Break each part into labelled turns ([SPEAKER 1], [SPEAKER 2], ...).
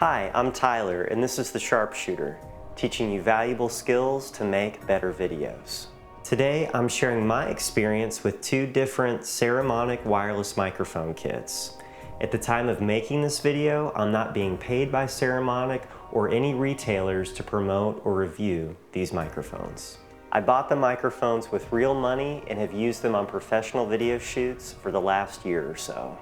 [SPEAKER 1] Hi, I'm Tyler, and this is the Sharpshooter, teaching you valuable skills to make better videos. Today, I'm sharing my experience with two different Saramonic wireless microphone kits. At the time of making this video, I'm not being paid by Saramonic or any retailers to promote or review these microphones. I bought the microphones with real money and have used them on professional video shoots for the last year or so.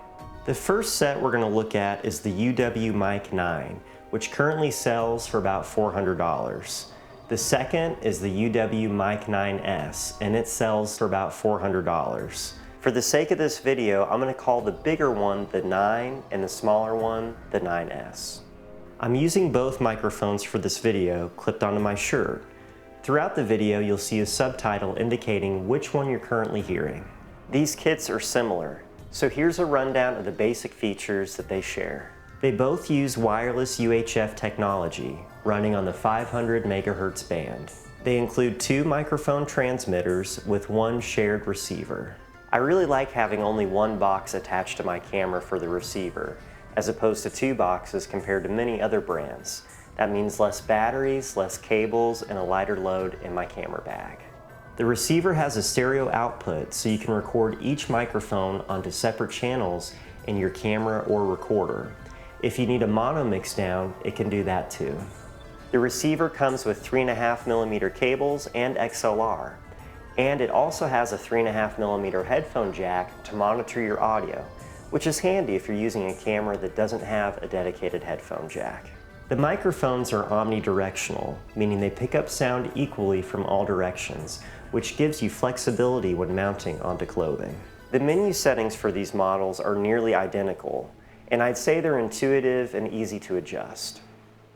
[SPEAKER 1] The first set we're going to look at is the UWMic9, which currently sells for about $400. The second is the UWMic9S, and it sells for about $400. For the sake of this video, I'm going to call the bigger one the 9 and the smaller one the 9S. I'm using both microphones for this video clipped onto my shirt. Throughout the video, you'll see a subtitle indicating which one you're currently hearing. These kits are similar. So here's a rundown of the basic features that they share. They both use wireless UHF technology running on the 500 MHz band. They include two microphone transmitters with one shared receiver. I really like having only one box attached to my camera for the receiver, as opposed to two boxes compared to many other brands. That means less batteries, less cables, and a lighter load in my camera bag. The receiver has a stereo output, so you can record each microphone onto separate channels in your camera or recorder. If you need a mono mix down, it can do that too. The receiver comes with 3.5mm cables and XLR, and it also has a 3.5mm headphone jack to monitor your audio, which is handy if you're using a camera that doesn't have a dedicated headphone jack. The microphones are omnidirectional, meaning they pick up sound equally from all directions, which gives you flexibility when mounting onto clothing. The menu settings for these models are nearly identical, and I'd say they're intuitive and easy to adjust.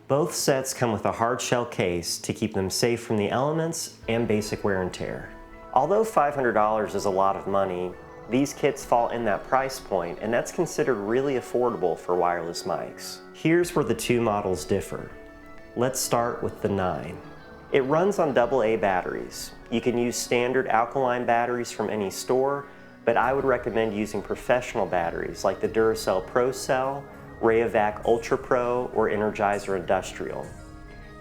[SPEAKER 1] Both sets come with a hard shell case to keep them safe from the elements and basic wear and tear. Although $500 is a lot of money, these kits fall in that price point, and that's considered really affordable for wireless mics. Here's where the two models differ. Let's start with the 9. It runs on AA batteries. You can use standard alkaline batteries from any store, but I would recommend using professional batteries like the Duracell Pro Cell, Rayovac Ultra Pro, or Energizer Industrial.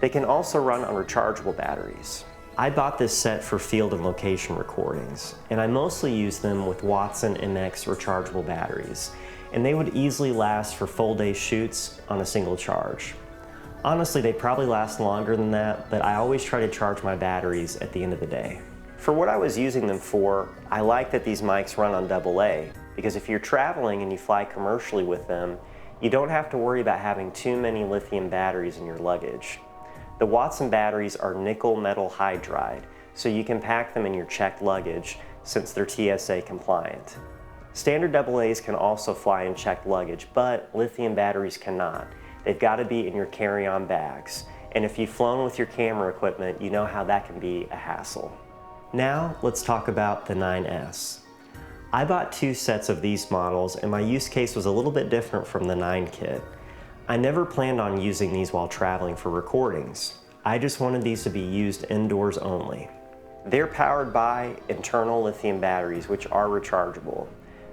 [SPEAKER 1] They can also run on rechargeable batteries. I bought this set for field and location recordings, and I mostly use them with Watson MX rechargeable batteries, and they would easily last for full day shoots on a single charge. Honestly, they probably last longer than that, but I always try to charge my batteries at the end of the day. For what I was using them for, I like that these mics run on AA, because if you're traveling and you fly commercially with them, you don't have to worry about having too many lithium batteries in your luggage. The Watson batteries are nickel metal hydride, so you can pack them in your checked luggage since they're TSA compliant. Standard AA's can also fly in checked luggage, but lithium batteries cannot. They've got to be in your carry-on bags, and if you've flown with your camera equipment, you know how that can be a hassle. Now, let's talk about the 9S. I bought two sets of these models, and my use case was a little bit different from the 9 kit. I never planned on using these while traveling for recordings. I just wanted these to be used indoors only. They're powered by internal lithium batteries, which are rechargeable.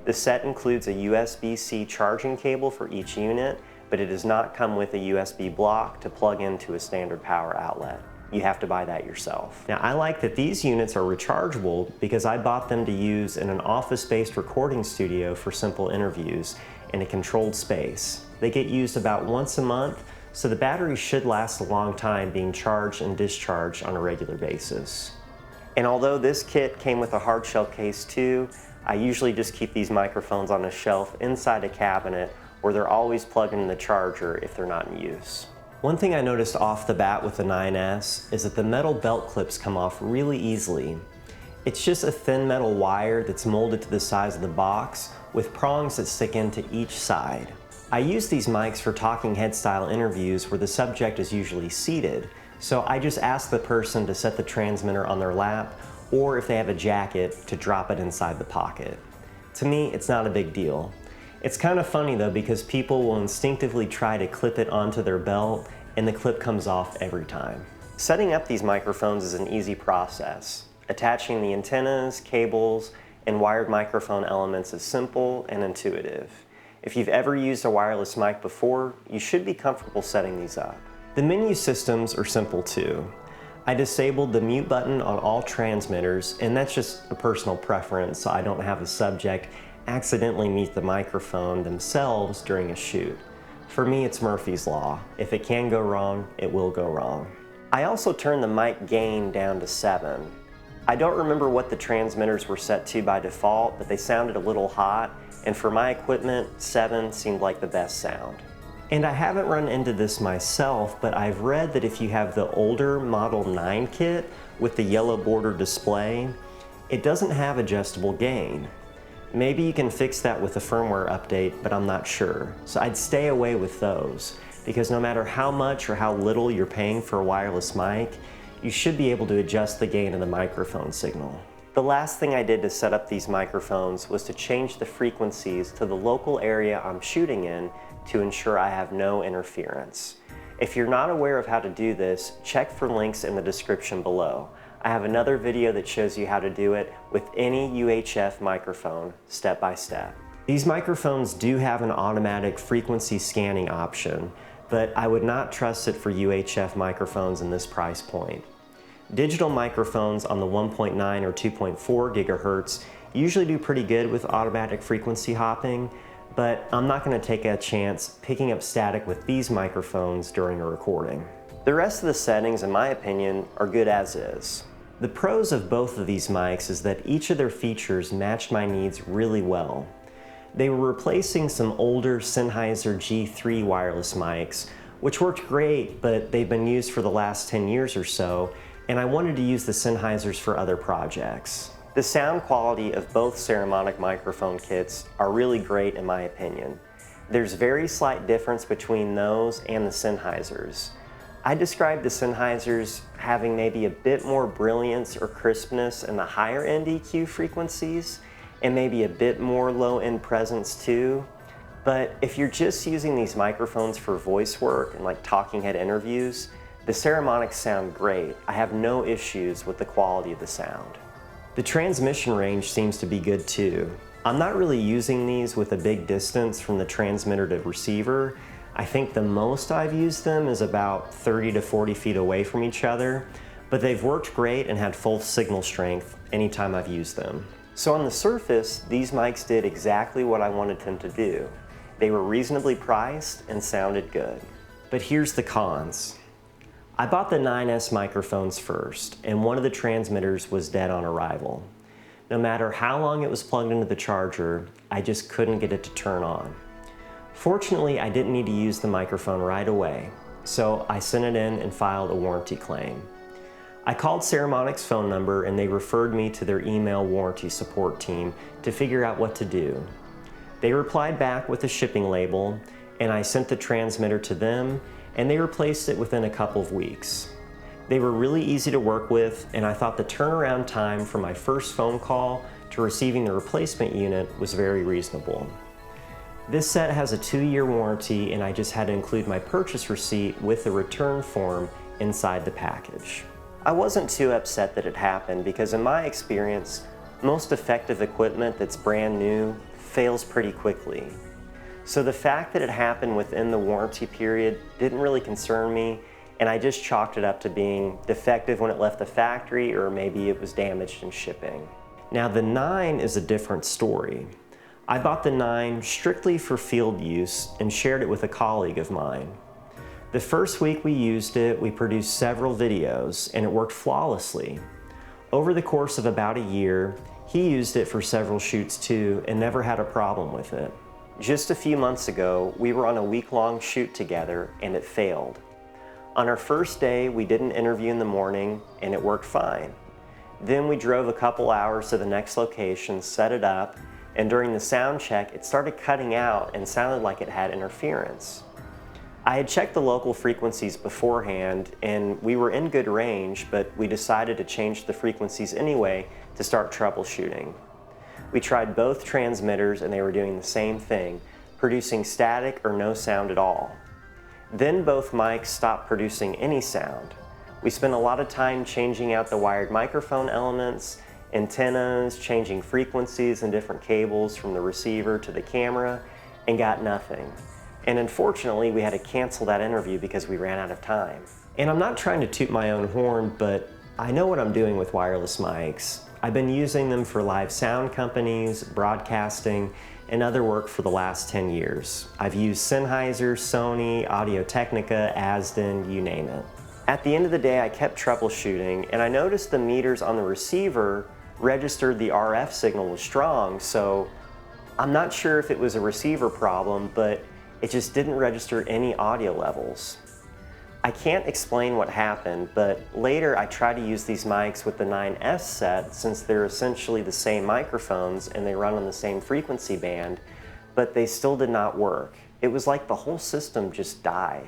[SPEAKER 1] The set includes a USB-C charging cable for each unit, but it does not come with a USB block to plug into a standard power outlet. You have to buy that yourself. Now, I like that these units are rechargeable because I bought them to use in an office-based recording studio for simple interviews in a controlled space. They get used about once a month, so the batteries should last a long time being charged and discharged on a regular basis. And although this kit came with a hard shell case too, I usually just keep these microphones on a shelf inside a cabinet where they're always plugged in the charger if they're not in use. One thing I noticed off the bat with the 9S is that the metal belt clips come off really easily. It's just a thin metal wire that's molded to the size of the box with prongs that stick into each side. I use these mics for talking head style interviews where the subject is usually seated, so I just ask the person to set the transmitter on their lap, or if they have a jacket, to drop it inside the pocket. To me, it's not a big deal. It's kind of funny though, because people will instinctively try to clip it onto their belt, and the clip comes off every time. Setting up these microphones is an easy process. Attaching the antennas, cables, and wired microphone elements is simple and intuitive. If you've ever used a wireless mic before, you should be comfortable setting these up. The menu systems are simple too. I disabled the mute button on all transmitters, and that's just a personal preference so I don't have a subject accidentally mute the microphone themselves during a shoot. For me, it's Murphy's Law. If it can go wrong, it will go wrong. I also turned the mic gain down to 7. I don't remember what the transmitters were set to by default, but they sounded a little hot, and for my equipment, 7 seemed like the best sound. And I haven't run into this myself, but I've read that if you have the older Model 9 kit with the yellow border display, it doesn't have adjustable gain. Maybe you can fix that with a firmware update, but I'm not sure. So I'd stay away with those, because no matter how much or how little you're paying for a wireless mic, you should be able to adjust the gain of the microphone signal. The last thing I did to set up these microphones was to change the frequencies to the local area I'm shooting in to ensure I have no interference. If you're not aware of how to do this, check for links in the description below. I have another video that shows you how to do it with any UHF microphone, step by step. These microphones do have an automatic frequency scanning option, but I would not trust it for UHF microphones in this price point. Digital microphones on the 1.9 or 2.4 gigahertz usually do pretty good with automatic frequency hopping, but I'm not going to take a chance picking up static with these microphones during a recording. The rest of the settings, in my opinion, are good as is. The pros of both of these mics is that each of their features matched my needs really well. They were replacing some older Sennheiser G3 wireless mics, which worked great, but they've been used for the last 10 years or so, and I wanted to use the Sennheisers for other projects. The sound quality of both Saramonic microphone kits are really great in my opinion. There's very slight difference between those and the Sennheisers. I describe the Sennheisers having maybe a bit more brilliance or crispness in the higher end EQ frequencies, and maybe a bit more low-end presence too. But if you're just using these microphones for voice work and like talking head interviews, the Saramonics sound great. I have no issues with the quality of the sound. The transmission range seems to be good too. I'm not really using these with a big distance from the transmitter to receiver. I think the most I've used them is about 30 to 40 feet away from each other, but they've worked great and had full signal strength anytime I've used them. So on the surface, these mics did exactly what I wanted them to do. They were reasonably priced and sounded good. But here's the cons. I bought the 9S microphones first, and one of the transmitters was dead on arrival. No matter how long it was plugged into the charger, I just couldn't get it to turn on. Fortunately, I didn't need to use the microphone right away, so I sent it in and filed a warranty claim. I called Saramonic's phone number and they referred me to their email warranty support team to figure out what to do. They replied back with a shipping label, and I sent the transmitter to them, and they replaced it within a couple of weeks. They were really easy to work with, and I thought the turnaround time from my first phone call to receiving the replacement unit was very reasonable. This set has a 2-year warranty, and I just had to include my purchase receipt with the return form inside the package. I wasn't too upset that it happened because in my experience, most effective equipment that's brand new fails pretty quickly. So the fact that it happened within the warranty period didn't really concern me, and I just chalked it up to being defective when it left the factory, or maybe it was damaged in shipping. Now the 9 is a different story. I bought the 9 strictly for field use and shared it with a colleague of mine. The first week we used it, we produced several videos, and it worked flawlessly. Over the course of about a year, he used it for several shoots too and never had a problem with it. Just a few months ago, we were on a week-long shoot together and it failed. On our first day, we did an interview in the morning and it worked fine. Then we drove a couple hours to the next location, set it up, and during the sound check, it started cutting out and sounded like it had interference. I had checked the local frequencies beforehand and we were in good range, but we decided to change the frequencies anyway to start troubleshooting. We tried both transmitters and they were doing the same thing, producing static or no sound at all. Then both mics stopped producing any sound. We spent a lot of time changing out the wired microphone elements, antennas, changing frequencies and different cables from the receiver to the camera, and got nothing. And unfortunately, we had to cancel that interview because we ran out of time. And I'm not trying to toot my own horn, but I know what I'm doing with wireless mics. I've been using them for live sound companies, broadcasting, and other work for the last 10 years. I've used Sennheiser, Sony, Audio-Technica, Asden, you name it. At the end of the day, I kept troubleshooting, and I noticed the meters on the receiver registered the RF signal was strong, so I'm not sure if it was a receiver problem, but it just didn't register any audio levels. I can't explain what happened, but later I tried to use these mics with the 9S set since they're essentially the same microphones and they run on the same frequency band, but they still did not work. It was like the whole system just died.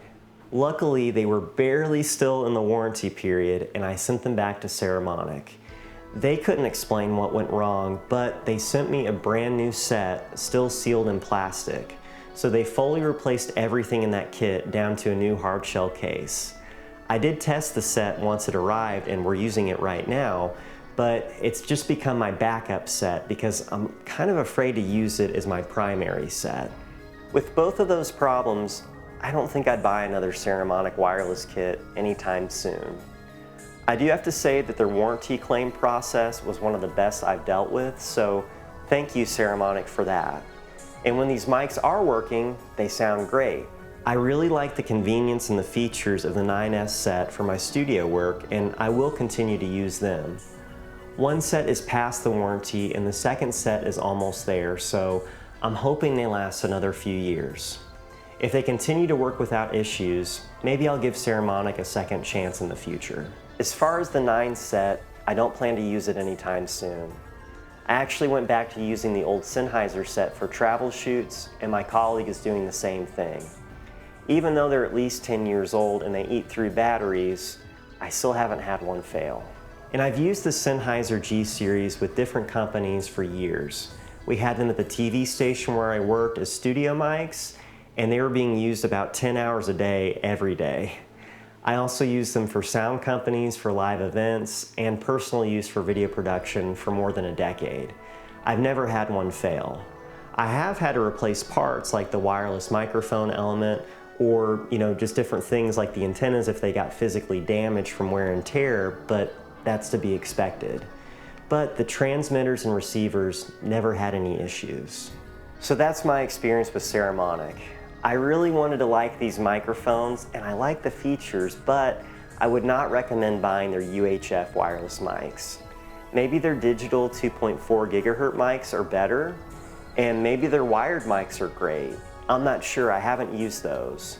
[SPEAKER 1] Luckily, they were barely still in the warranty period and I sent them back to Saramonic. They couldn't explain what went wrong, but they sent me a brand new set, still sealed in plastic. So they fully replaced everything in that kit down to a new hard shell case. I did test the set once it arrived and we're using it right now, but it's just become my backup set because I'm kind of afraid to use it as my primary set. With both of those problems, I don't think I'd buy another Saramonic wireless kit anytime soon. I do have to say that their warranty claim process was one of the best I've dealt with, so thank you Saramonic for that. And when these mics are working, they sound great. I really like the convenience and the features of the 9S set for my studio work, and I will continue to use them. One set is past the warranty and the second set is almost there, so I'm hoping they last another few years. If they continue to work without issues, maybe I'll give Saramonic a second chance in the future. As far as the 9 set, I don't plan to use it anytime soon. I actually went back to using the old Sennheiser set for travel shoots, and my colleague is doing the same thing. Even though they're at least 10 years old and they eat through batteries, I still haven't had one fail. And I've used the Sennheiser G series with different companies for years. We had them at the TV station where I worked as studio mics, and they were being used about 10 hours a day, every day. I also use them for sound companies, for live events, and personal use for video production for more than a decade. I've never had one fail. I have had to replace parts like the wireless microphone element or just different things like the antennas if they got physically damaged from wear and tear, but that's to be expected. But the transmitters and receivers never had any issues. So that's my experience with Saramonic. I really wanted to like these microphones and I like the features, but I would not recommend buying their UHF wireless mics. Maybe their digital 2.4 gigahertz mics are better, and maybe their wired mics are great. I'm not sure, I haven't used those.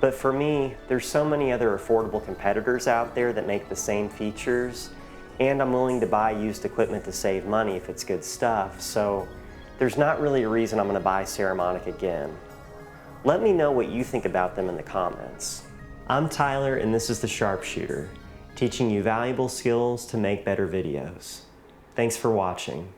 [SPEAKER 1] But for me, there's so many other affordable competitors out there that make the same features, and I'm willing to buy used equipment to save money if it's good stuff, so there's not really a reason I'm going to buy Saramonic again. Let me know what you think about them in the comments. I'm Tyler and this is The Sharpshooter, teaching you valuable skills to make better videos. Thanks for watching.